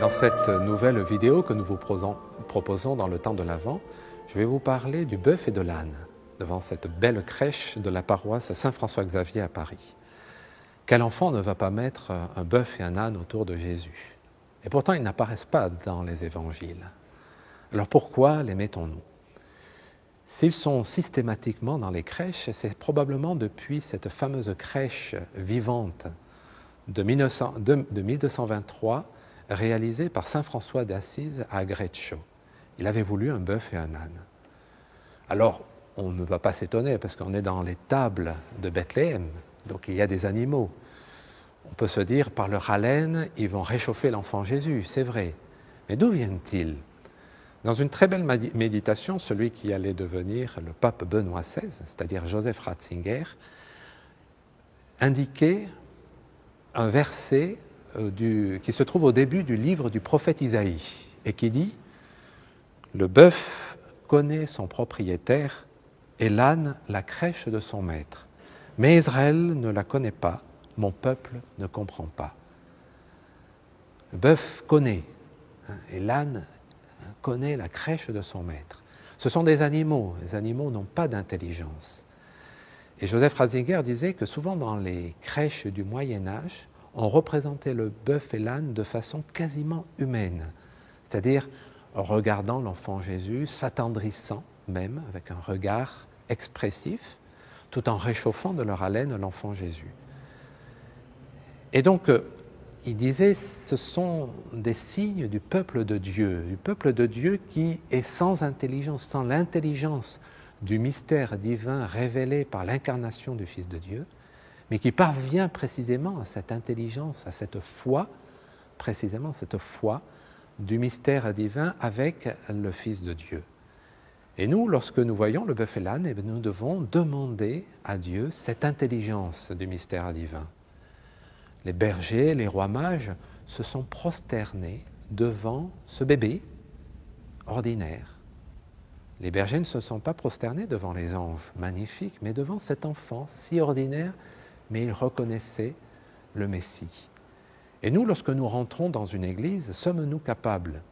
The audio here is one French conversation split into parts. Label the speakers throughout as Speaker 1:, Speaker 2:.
Speaker 1: Dans cette nouvelle vidéo que nous vous proposons dans le temps de l'Avent, je vais vous parler du bœuf et de l'âne devant cette belle crèche de la paroisse Saint-François-Xavier à Paris. Quel enfant ne va pas mettre un bœuf et un âne autour de Jésus? Et pourtant, ils n'apparaissent pas dans les évangiles. Alors pourquoi les mettons-nous? S'ils sont systématiquement dans les crèches, c'est probablement depuis cette fameuse crèche vivante de 1223 réalisée par saint François d'Assise à Greccio. Il avait voulu un bœuf et un âne. Alors, on ne va pas s'étonner parce qu'on est dans les tables de Bethléem, donc il y a des animaux. On peut se dire, par leur haleine, ils vont réchauffer l'enfant Jésus, c'est vrai. Mais d'où viennent-ils? Dans une très belle méditation, celui qui allait devenir le pape Benoît XVI, c'est-à-dire Joseph Ratzinger, indiquait un verset qui se trouve au début du livre du prophète Isaïe et qui dit « Le bœuf connaît son propriétaire et l'âne la crèche de son maître. Mais Israël ne la connaît pas, mon peuple ne comprend pas. » Le bœuf connaît et l'âne connaît la crèche de son maître. Ce sont des animaux. Les animaux n'ont pas d'intelligence. Et Joseph Ratzinger disait que souvent dans les crèches du Moyen-Âge, on représentait le bœuf et l'âne de façon quasiment humaine, c'est-à-dire en regardant l'enfant Jésus, s'attendrissant même avec un regard expressif, tout en réchauffant de leur haleine l'enfant Jésus. Et donc, il disait, ce sont des signes du peuple de Dieu qui est sans intelligence, sans l'intelligence du mystère divin révélé par l'incarnation du Fils de Dieu, mais qui parvient précisément à cette intelligence, à cette foi, précisément cette foi du mystère divin avec le Fils de Dieu. Et nous, lorsque nous voyons le bœuf et l'âne, nous devons demander à Dieu cette intelligence du mystère divin. Les bergers, les rois mages se sont prosternés devant ce bébé ordinaire. Les bergers ne se sont pas prosternés devant les anges magnifiques, mais devant cet enfant si ordinaire, mais ils reconnaissaient le Messie. Et nous, lorsque nous rentrons dans une église, sommes-nous capables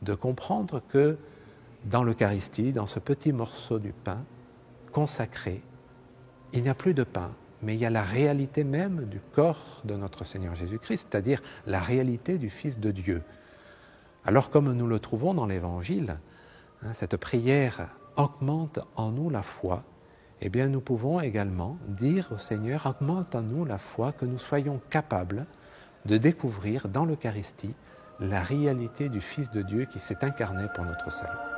Speaker 1: de comprendre que dans l'Eucharistie, dans ce petit morceau du pain consacré, il n'y a plus de pain, mais il y a la réalité même du corps de notre Seigneur Jésus-Christ, c'est-à-dire la réalité du Fils de Dieu. Alors comme nous le trouvons dans l'Évangile, cette prière augmente en nous la foi, eh bien nous pouvons également dire au Seigneur, augmente en nous la foi, que nous soyons capables de découvrir dans l'Eucharistie la réalité du Fils de Dieu qui s'est incarné pour notre salut.